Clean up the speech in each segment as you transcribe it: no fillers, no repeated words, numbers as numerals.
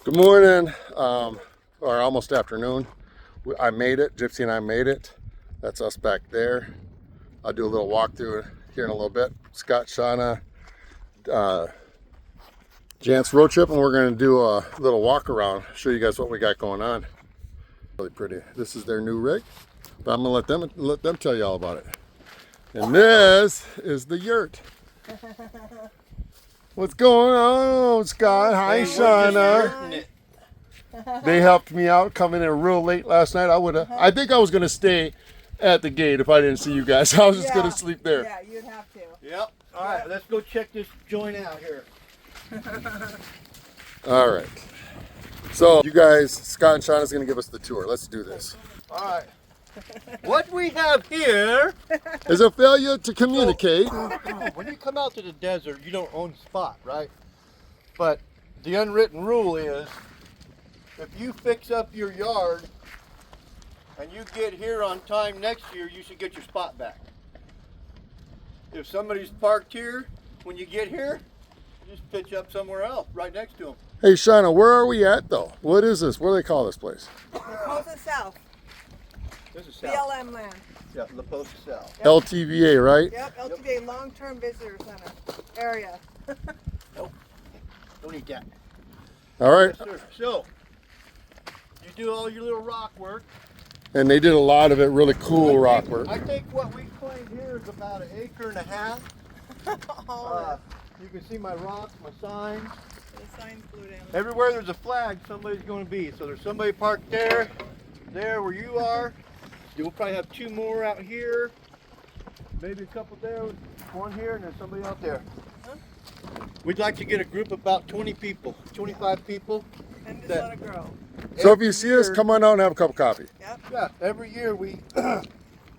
Good morning, or almost afternoon. I made it. Gypsy and I made it. That's us back there. I'll do a little walkthrough here in a little bit. Scott, Shauna, Jant's road trip, and we're going to do a little walk around, show you guys what we got going on. Really pretty. This is their new rig, but I'm going to let them tell you all about it. And this is the yurt. What's going on, Scott? Hi, Shauna. They helped me out coming in real late last night. I think I was gonna stay at the gate if I didn't see you guys. I was just gonna sleep there. Yeah, you'd have to. Yep. All right, let's go check this joint out here. All right. So you guys, Scott and Shauna's gonna give us the tour. Let's do this. All right. What we have here is a failure to communicate. When you come out to the desert, you don't own a spot, right? But the unwritten rule is, if you fix up your yard and you get here on time next year, you should get your spot back. If somebody's parked here, when you get here, just pitch up somewhere else, right next to them. Hey Shauna, where are we at though? What is this? What do they call this place? La Posa South. This is south. BLM land. Yeah, La Posa South. Yep. LTVA, right? Yep, LTVA, long-term visitor center area. Nope, don't eat that. All right. Yes, sir. So, you do all your little rock work. And they did a lot of it, really cool rock work. I think what we claimed here is about 1.5 acres. You can see my rocks, my signs. The signs flew down. Everywhere there's a flag, somebody's going to be. So there's somebody parked there where you are. You'll probably have 2 more out here, maybe a couple there, 1 here, and then somebody out there. Huh? We'd like to get a group of about 20 people, 25 people. And just let it grow. So if you see us, come on out and have a cup of coffee. Yep. Yeah, every year we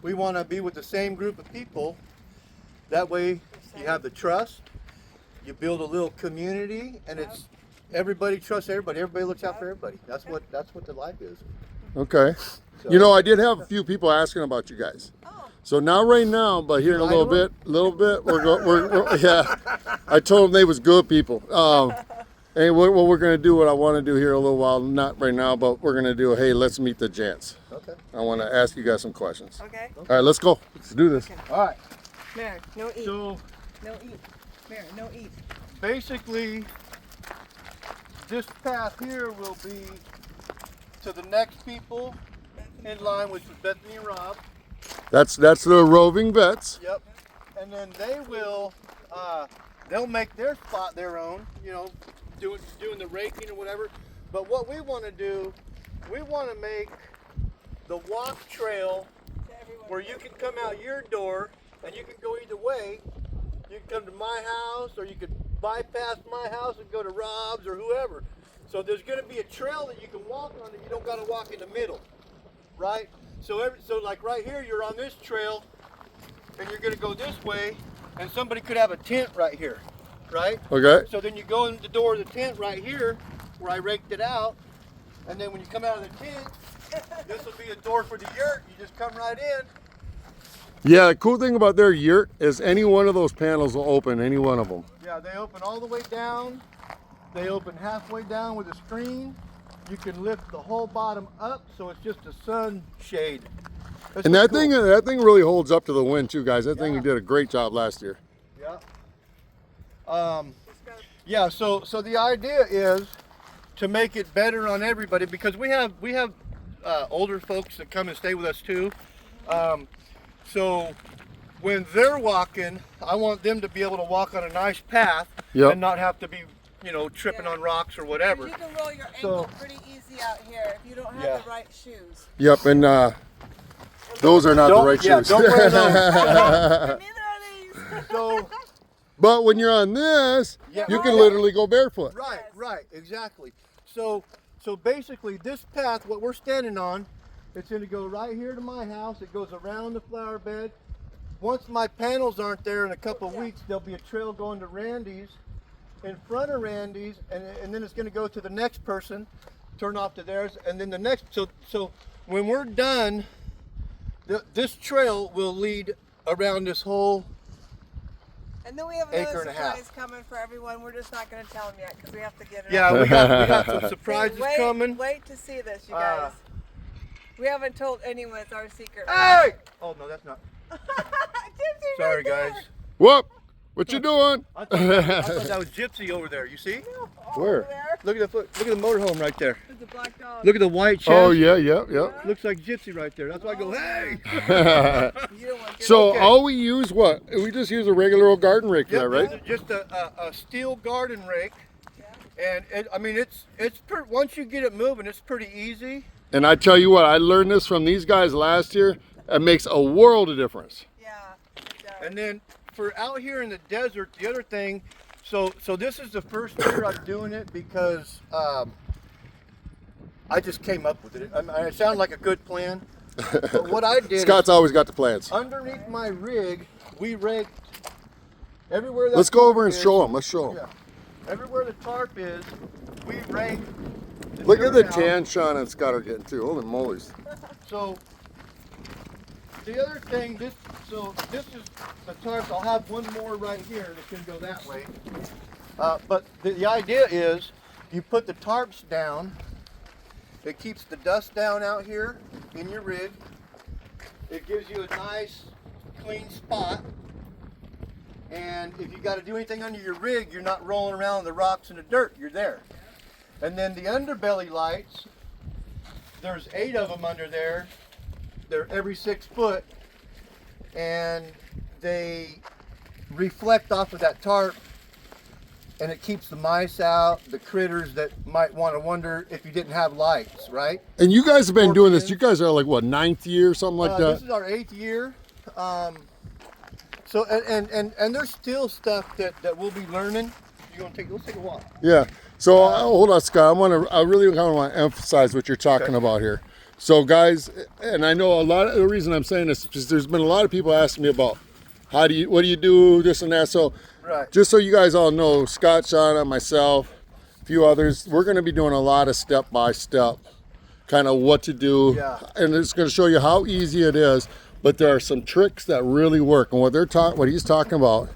we want to be with the same group of people. That way you have the trust, you build a little community, and it's everybody trusts everybody. Everybody looks out for everybody. That's what the life is. Okay. So, you know, I did have a few people asking about you guys. Oh. So not right now, but here in a little bit, we're yeah. I told them they was good people. And what we're going to do, what I want to do here in a little while, not right now, but we're going to do, hey, let's meet the Jants. Okay. I want to ask you guys some questions. Okay. All right, let's go. Let's do this. Okay. All right. Mary, no eat. So, no eat. Mary, no eat. Basically, this path here will be to the next people in line, which is Bethany and Rob. That's the roving vets. Yep. And then they will, they'll make their spot their own, you know, doing the raking or whatever. But what we want to do, we want to make the walk trail where you can come out your door and you can go either way. You can come to my house, or you could bypass my house and go to Rob's or whoever. So there's going to be a trail that you can walk on that you don't got to walk in the middle, right? So like right here, you're on this trail and you're going to go this way, and somebody could have a tent right here, right? Okay. So then you go in the door of the tent right here where I raked it out, and then when you come out of the tent, this will be a door for the yurt. You just come right in. Yeah, the cool thing about their yurt is any one of those panels will open, any one of them. Yeah, they open all the way down. They open halfway down with a screen. You can lift the whole bottom up, so it's just a sun shade. That's and that cool. that thing really holds up to the wind too, guys. That thing did a great job last year. Yeah. Yeah. So the idea is to make it better on everybody, because we have older folks that come and stay with us too. So when they're walking, I want them to be able to walk on a nice path and not have to be, you know, tripping on rocks or whatever. You can roll your ankle pretty easy out here if you don't have the right shoes. Yep, and those are not the right shoes. Don't wear those. Neither are these. So, but when you're on this, you can literally go barefoot. Right, exactly. So basically, this path, what we're standing on, it's going to go right here to my house. It goes around the flower bed. Once my panels aren't there in a couple of weeks, there'll be a trail going to Randy's, in front of Randy's, and then it's going to go to the next person, turn off to theirs, and then the next. So when we're done, this trail will lead around this whole And then we have Acre another and a half. surprise coming for everyone. We're just not going to tell them yet because we have to get it. Yeah, out. we got some surprises wait, coming. Wait to see this, you guys. We haven't told anyone it's our secret. Hey! Oh no, that's not. Gypsy Sorry, right there. guys. Whoop! What you doing? I thought that was Gypsy over there. You see? Oh, Where? over there. Look at the foot. Look at the motorhome right there. There's a black dog. Look at the white chest. Oh yeah, yeah, yeah. Looks like Gypsy right there. That's why I go, hey. You don't want to So Okay. all we use what? We just use a regular old garden rake for that, Yep, right? just a steel garden rake, and I mean it's once you get it moving, it's pretty easy. And I tell you what, I learned this from these guys last year. It makes a world of difference. Yeah, it does. And then for out here in the desert, the other thing, so this is the first year I'm doing it because I just came up with it. I mean, it sounded like a good plan. But what I did Scott's always got the plans. underneath my rig, we raked everywhere that Let's go over tarp and is. show them. Let's show them. Yeah. Everywhere the tarp is, we raked. Look at the dirt out. tan Sean and Scott are getting too. Holy mollies. So the other thing, this is the tarp. I'll have one more right here that can go that way. But the idea is you put the tarps down. It keeps the dust down out here in your rig. It gives you a nice clean spot. And if you got to do anything under your rig, you're not rolling around in the rocks and the dirt. You're there. And then the underbelly lights, there's 8 of them under there. They're every 6 foot. And they reflect off of that tarp. And it keeps the mice out, the critters that might want to wonder if you didn't have lights, right? And you guys have been doing this. You guys are like what, 9th year or something like This that? is our 8th year. So and there's still stuff that we'll be learning. Let's take a walk. Yeah. So hold on, Scott. I really kind of want to emphasize what you're talking about here. So guys, and I know a lot of the reason I'm saying this is because there's been a lot of people asking me about what do you do, this and that. So Right. just so you guys all know, Scott, Shauna, myself, a few others, we're going to be doing a lot of step-by-step kind of what to do. Yeah. And it's going to show you how easy it is. But there are some tricks that really work. And what he's talking about,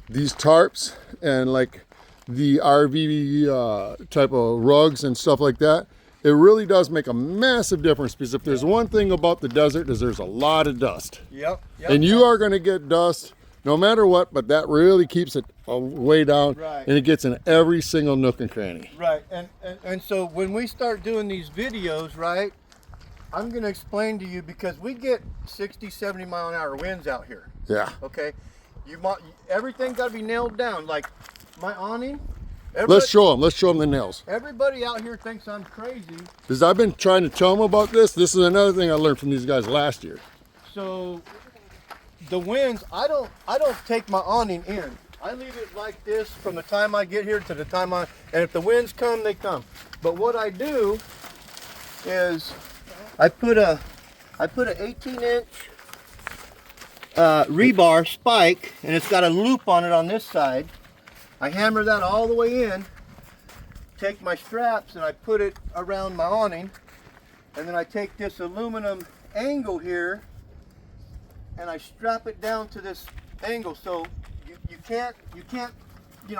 these tarps and like the RV type of rugs and stuff like that, it really does make a massive difference, because if there's one thing about the desert is there's a lot of dust. Yep. And you are going to get dust no matter what, but that really keeps it way down. Right. And it gets in every single nook and cranny. Right. And so when we start doing these videos, right, I'm going to explain to you, because we get 60, 70 mile an hour winds out here. Yeah. Okay. Everything got to be nailed down. Like my awning. Let's show them the nails. Everybody out here thinks I'm crazy. Because I've been trying to tell them about this. This is another thing I learned from these guys last year. So the winds, I don't take my awning in. I leave it like this from the time I get here to the time and if the winds come, they come. But what I do is I put an 18-inch rebar spike, and it's got a loop on it on this side. I hammer that all the way in, take my straps and I put it around my awning, and then I take this aluminum angle here and I strap it down to this angle, so you can't,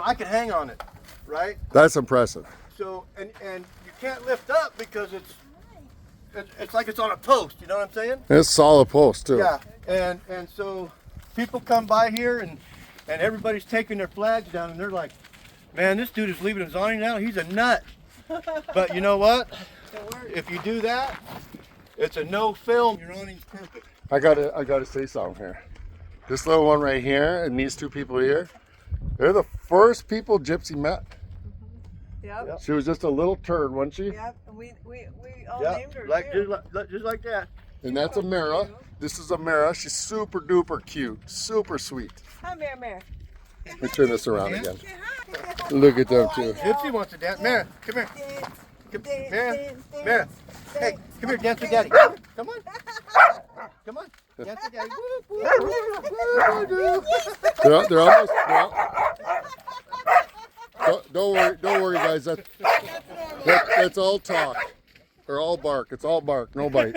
I can hang on it, right? That's impressive. So, and you can't lift up because it's like it's on a post, you know what I'm saying? It's solid post too. Yeah, and so people come by here and everybody's taking their flags down and they're like, man, this dude is leaving his awning out, he's a nut. But you know what? If you do that, it's a no film, your awning's perfect. I gotta say something here. This little one right here and these two people here, they're the first people Gypsy met. Yep. She was just a little turd, wasn't she? Yep. And we all Yeah, named her like too. just like that. And that's Amara. This is Amara. She's super duper cute, super sweet. Hi, Mare. Let me turn this around again. Say hi. Look at them two. Gypsy wants to dance. Mara, come here. Dance, Mara, dance, Mara. dance, Hey, dance. come here, dance with daddy. Come on. Come on. Dance with daddy. They're almost. Don't worry, guys. That's all talk, or all bark. It's all bark, no bite.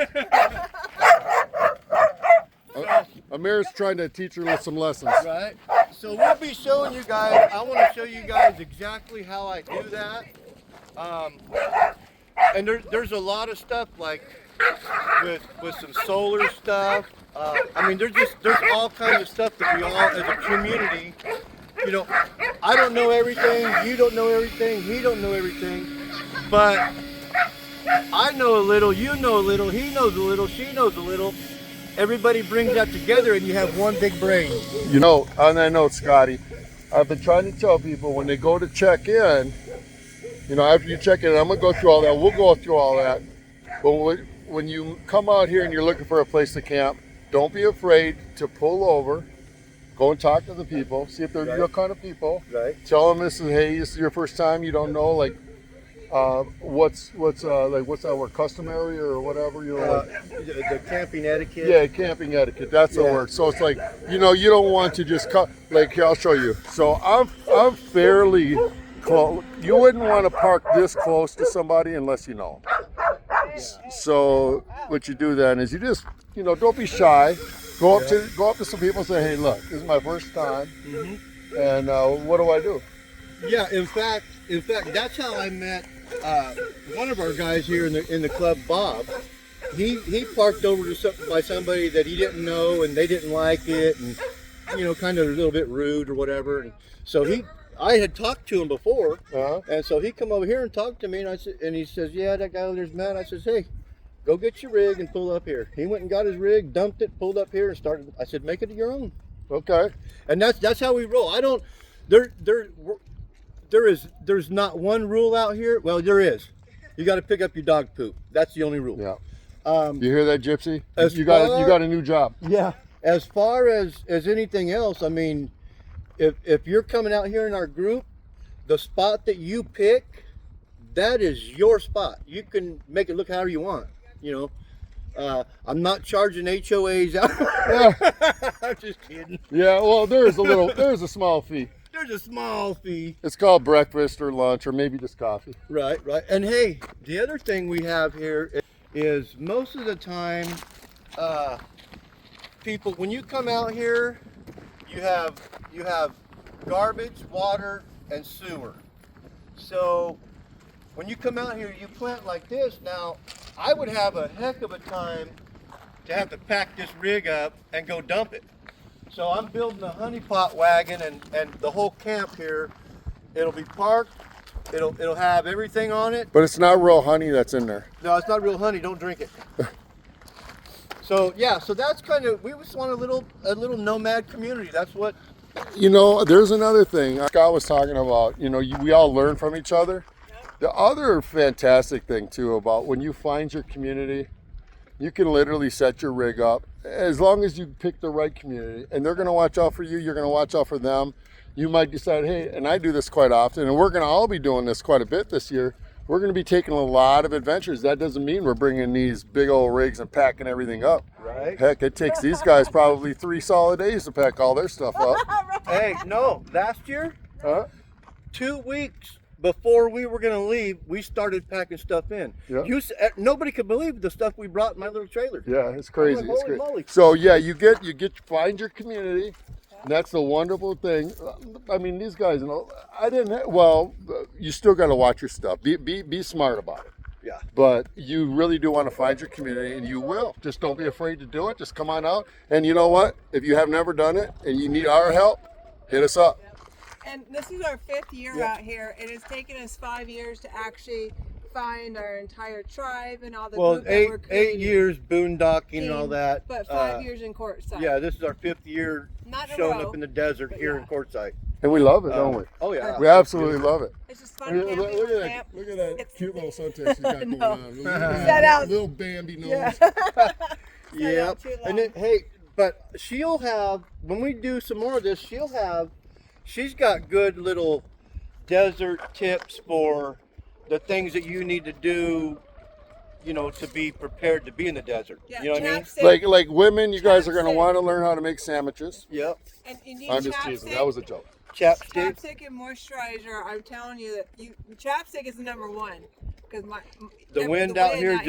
Amira's trying to teach her some lessons. Right. So we'll be showing you guys. I want to show you guys exactly how I do that. And there's a lot of stuff like with some solar stuff. I mean, there's all kinds of stuff that we all as a community. You know, I don't know everything. You don't know everything. He don't know everything. But I know a little. You know a little. He knows a little. She knows a little. Everybody brings that together, and you have one big brain. You know, on that note, Scotty, I've been trying to tell people when they go to check in, you know, after you check in, I'm going to go through all that. We'll go through all that. But when you come out here and you're looking for a place to camp, don't be afraid to pull over, go and talk to the people, see if they're your kind of people. Right. Tell them this is your first time, you don't know, like, what's that word, customary or whatever, you know, The camping etiquette. yeah, camping etiquette, that's the word. So it's like, you know, you don't want to just cut, like, here, I'll show you. So I'm fairly close. You wouldn't want to park this close to somebody unless you know them. So what you do then is you just, you know, don't be shy. Go up to some people and say, hey, look, this is my first time, and what do I do? Yeah, in fact, that's how I met one of our guys here in the club, Bob. He parked over by somebody that he didn't know, and they didn't like it, and you know, kind of a little bit rude or whatever. And so I had talked to him before, and so he come over here and talked to me, and he says, yeah, that guy over there's mad. I says, hey, go get your rig and pull up here. He went and got his rig, dumped it, pulled up here, and started. I said, make it your own. Okay. And that's how we roll. I don't. There's not one rule out here. Well, there is. You got to pick up your dog poop. That's the only rule. Yeah. You hear that, Gypsy? You got a new job. Yeah. As far as anything else, I mean, if you're coming out here in our group, the spot that you pick, that is your spot. You can make it look however you want. You know, I'm not charging HOAs out. I'm just kidding. Yeah. Well, there's a small fee. There's a small fee. It's called breakfast or lunch or maybe just coffee. Right. And hey, the other thing we have here is most of the time, people, when you come out here, you have garbage, water, and sewer. So when you come out here, you plant like this. Now, I would have a heck of a time to have to pack this rig up and go dump it. So I'm building a honeypot wagon, and the whole camp here, it'll be parked. It'll have everything on it. But it's not real honey that's in there. No, it's not real honey. Don't drink it. So yeah, so that's kind of, we just want a little nomad community. That's what. You know, there's another thing Scott was talking about. You know, we all learn from each other. The other fantastic thing too about when you find your community, you can literally set your rig up as long as you pick the right community, and they're going to watch out for you. You're going to watch out for them. You might decide, hey, and I do this quite often, and we're going to all be doing this quite a bit this year. We're going to be taking a lot of adventures. That doesn't mean we're bringing these big old rigs and packing everything up. Right. Heck, it takes these guys probably 3 solid days to pack all their stuff up. Hey, no, last year, 2 weeks before we were going to leave, we started packing stuff in. Yeah. Nobody could believe the stuff we brought in my little trailer. Yeah, it's crazy. Like, it's holy crazy. moly. So yeah, you find your community. And that's the wonderful thing. I mean, these guys, you know, you still got to watch your stuff. Be smart about it. Yeah. But you really do want to find your community, and you will. Just don't be afraid to do it. Just come on out. And you know what? If you have never done it and you need our help, hit us up. And this is our 5th year out here. It has taken us 5 years to actually find our entire tribe and all the group that we're creating. 8 years boondocking and all that. But 5 years in Quartzsite. Yeah, this is our 5th year Not in a showing row, up in the desert here yeah. in Quartzsite. And we love it, don't we? Oh yeah. We absolutely love it. It's just fun camping with camp. Look at that cute little suntan she's got going on. Set out. Little Bambi nose. Yeah. Yep. And then, hey, but she'll have, when we do some more of this, she's got good little desert tips for the things that you need to do, you know, to be prepared to be in the desert. Yeah, you know what I mean? Like women, you guys are going to want to learn how to make sandwiches. Yep. And you need I'm just chapstick. teasing. That was a joke. Chapstick. Chapstick and moisturizer. I'm telling you that chapstick is the number one. Because The wind out here,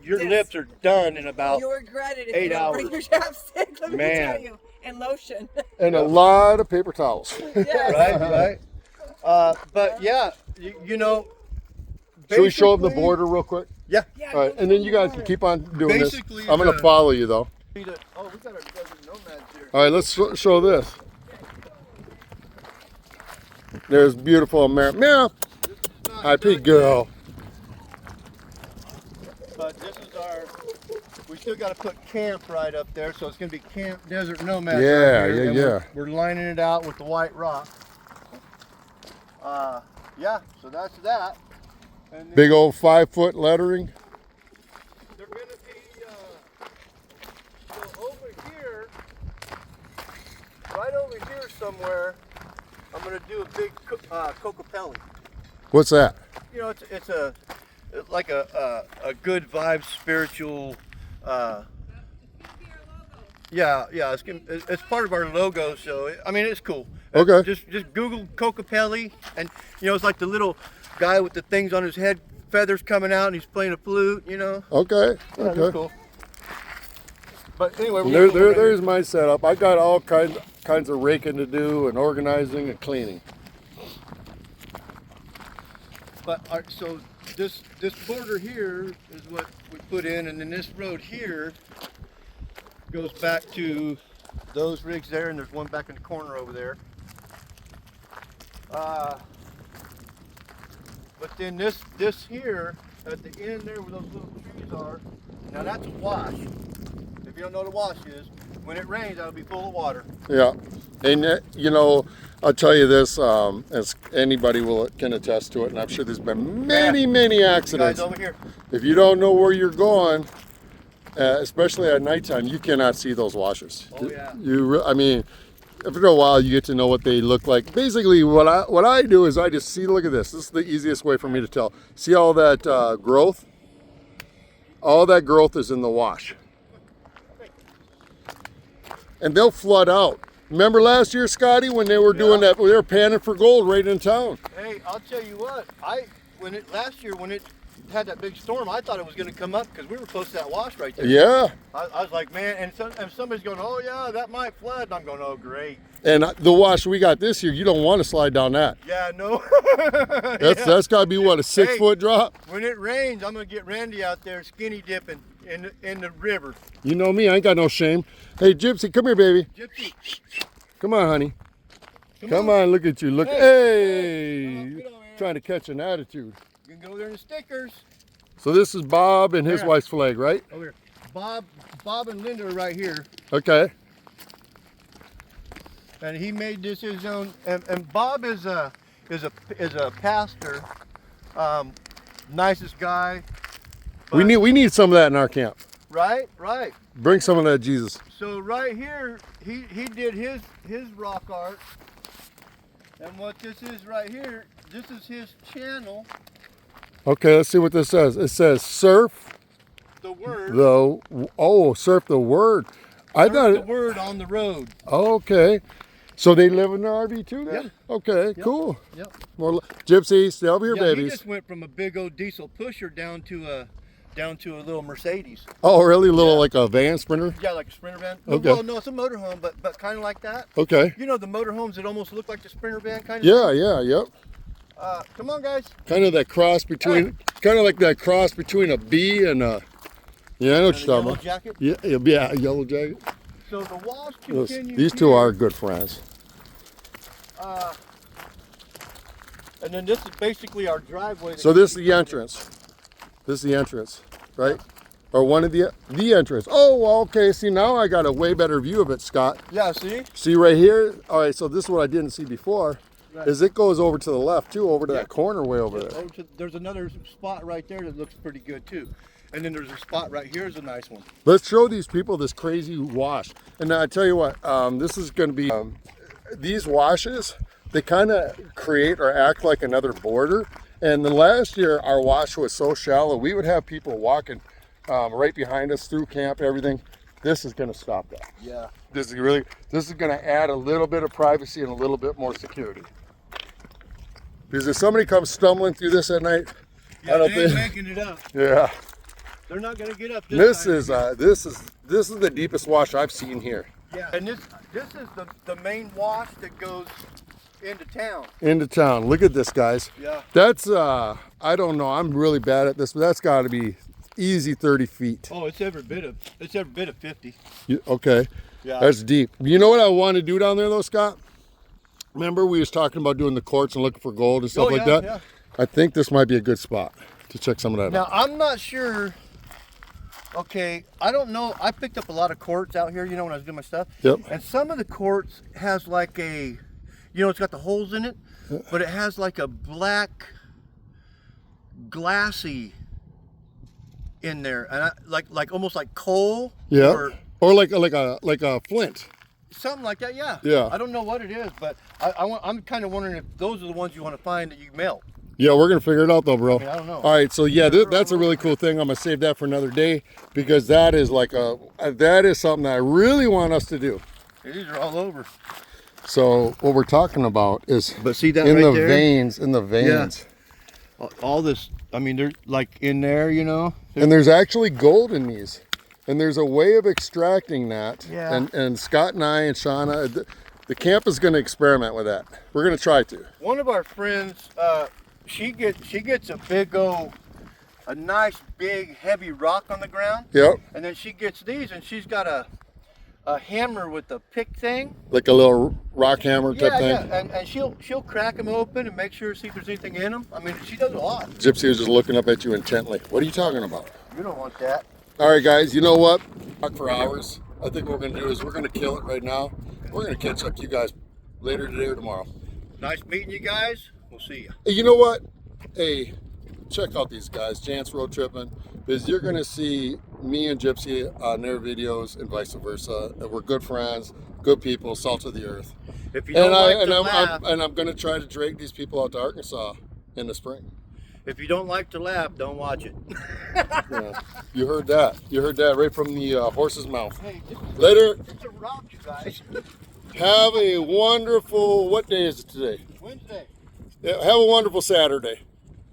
your lips are done in about you'll regret it if 8 you don't hours. bring your chapstick. Let me Man. tell you. And lotion. And a lot of paper towels. Yes. Right. But yeah, you know. Should we show them the border real quick? Yeah. All right, and then you guys can keep on doing this. Basically, I'm going to follow you though. Oh, we got our desert nomads here. All right, let's show this. There's beautiful America. Meow. Hi, pig girl. But this is our. We still got to put camp right up there, so it's going to be Camp Desert Nomads. Yeah, right here, yeah, and yeah. We're lining it out with the white rock. Yeah. So that's that. And then Big old 5-foot lettering. they're going to be so over here, right over here somewhere. I'm going to do a big cocopelli. What's that? You know, it's like a good vibe, spiritual. Yeah, it's part of our logo, so I mean it's cool. Okay. Just Google cocopelli, and you know it's like the little guy with the things on his head, feathers coming out, and he's playing a flute. You know. Okay. Yeah, Okay. that's cool. But anyway, There's my setup. I got all kinds of raking to do and organizing and cleaning. But so this border here is what we put in, and then this road here goes back to those rigs there, and there's one back in the corner over there. But then this here at the end there where those little trees are, now that's a wash. If you don't know what a wash is, when it rains, that'll be full of water. Yeah, and you know, I'll tell you this, as anybody can attest to it, and I'm sure there's been many accidents. Guys over here. If you don't know where you're going, especially at nighttime, you cannot see those washes. Oh yeah. I mean, after a while, you get to know what they look like. Basically, what I do is I just see. Look at this. This is the easiest way for me to tell. See all that growth? All that growth is in the wash. And they'll flood out. Remember last year, Scotty, when they were doing that, they were panning for gold right in town. Hey, I'll tell you what, last year when it had that big storm, I thought it was going to come up because we were close to that wash right there. Yeah. I was like, man, and somebody's going, oh yeah, that might flood. And I'm going, oh great. And the wash we got this year, you don't want to slide down that. Yeah, no. That's got to be what, a 6-foot drop? When it rains, I'm going to get Randy out there skinny dipping in the river. You know me, I ain't got no shame. Hey, Gypsy, come here, baby. Gypsy, Come on, honey. Come on, look at you. Look, Hey. hey. Get over here. Trying to catch an attitude. You can go there in the stickers. So this is Bob and his Yeah. wife's flag, right? Over here. Bob and Linda are right here. Okay. And he made this his own. And Bob is a pastor, nicest guy. We need some of that in our camp. Right. Bring some of that, Jesus. So right here, he did his rock art. And what this is right here, this is his channel. Okay, let's see what this says. It says surf The word. surf the word. I Surf thought the word on the road. Okay. So they live in the RV too then? Yeah. Okay, Yep. cool. Yep. More Gypsy, stay over here, Yeah, he babies. just went from a big old diesel pusher down to a little Mercedes. Oh, really? Yeah. Like a van sprinter? Yeah, like a Sprinter van. Okay. Well, no, it's a motorhome, but kind of like that. Okay. You know the motorhomes that almost look like the Sprinter van kind of. Yeah, yep. Come on, guys. Kind of that cross between, a bee and a, yeah, I know what you're talking Yellow about. jacket. Yeah, a yellow jacket. So the wash continues. These two are good friends. And then this is basically our driveway. So this is the entrance. This is the entrance, right? Or one of the entrance. Oh, well, okay. See, now I got a way better view of it, Scott. Yeah, see? See right here? All right, so this is what I didn't see before. Right. Is it goes over to the left too, over to Yeah. that corner way over there. There's another spot right there that looks pretty good too. And then there's a spot right here is a nice one. Let's show these people this crazy wash. And I tell you what, this is going to be, these washes, they kind of create or act like another border. And then last year, our wash was so shallow, we would have people walking right behind us through camp, everything. This is going to stop that. Yeah. This is going to add a little bit of privacy and a little bit more security. Because if somebody comes stumbling through this at night, Yeah, I don't they ain't think. making it up. Yeah. They're not gonna get up. This time. is the deepest wash I've seen here. Yeah, and this is the main wash that goes into town. Into town. Look at this, guys. Yeah. That's I don't know. I'm really bad at this, but that's got to be easy 30 feet. Oh, it's every bit of 50. Okay. Yeah. That's deep. You know what I want to do down there though, Scott? Remember we was talking about doing the quartz and looking for gold and stuff like that? Yeah. I think this might be a good spot to check some of that Now, out. I'm not sure. Okay, I don't know. I picked up a lot of quartz out here, you know, when I was doing my stuff. Yep. And some of the quartz has like a, you know, it's got the holes in it, but it has like a black, glassy in there, and like almost like coal. Yeah. Or like a flint. Something like that, yeah. Yeah. I don't know what it is, but I'm kind of wondering if those are the ones you want to find that you melt. Yeah, we're gonna figure it out though, bro. I mean, I don't know. All right, so yeah, that's a really cool thing. I'm gonna save that for another day because that is like that is something that I really want us to do. These are all over. So what we're talking about is, But see that in right the there? veins, in the veins. Yeah. All this, I mean, they're like in there, you know. And there's actually gold in these, and there's a way of extracting that. Yeah. And Scott and I and Shauna, the camp is gonna experiment with that. We're gonna try to. One of our friends, she gets a nice big heavy rock on the ground. Yep. And then she gets these, and she's got a hammer with a pick thing. Like a little rock hammer type thing. Yeah, and she'll crack them open and make sure see if there's anything in them. I mean, she does a lot. Gypsy was just looking up at you intently. What are you talking about? You don't want that. All right, guys, you know what? Talk for hours. I think what we're gonna do is we're gonna kill it right now. We're gonna catch up to you guys later today or tomorrow. Nice meeting you guys. We'll see you. Hey, you know what? Hey, check out these guys, Jance Road Tripping, because you're gonna see me and Gypsy on their videos and vice versa. And we're good friends, good people, salt of the earth. If you don't laugh, I'm gonna try to drag these people out to Arkansas in the spring. if you don't like to laugh, don't watch it. Yeah. You heard that. You heard that right from the horse's mouth. Hey, Later. it's a rock, you guys. Have a wonderful, what day is it today? Wednesday. Yeah, have a wonderful Saturday.